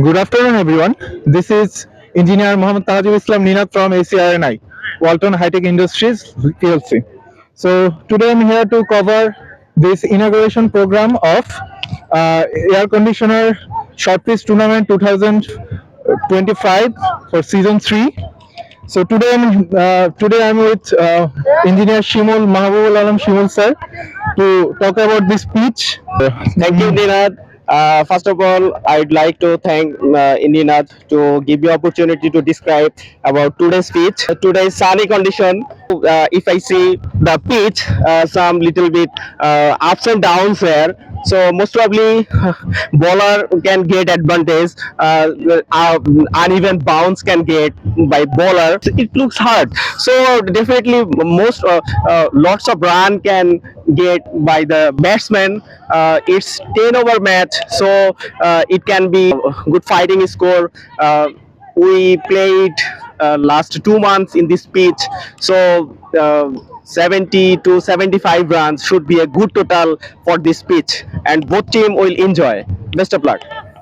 Good afternoon, everyone. This is Engineer Mohammed Tajul Islam Ninat from ACRNI, Walton High Tech Industries PLC. So today I'm here to cover this inauguration program of Air Conditioner Short Pitch Tournament 2025 for Season 3. So today I'm with Engineer Shimul Mahbubul Alam Shimul sir to talk about this pitch. Thank you, Ninad. First of all, I'd like to thank Ninad to give me opportunity to describe about today's pitch. Today's sunny condition. If I see the pitch, some little bit ups and downs here. So most probably, bowler can get advantage. Uneven bounce can get by bowler. It looks hard. So definitely, most lots of run can get by the batsman. It's 10 over match, so it can be good fighting score. We played last 2 months in this pitch, so 70 to 75 runs should be a good total for this pitch, and both team will enjoy. Best of luck.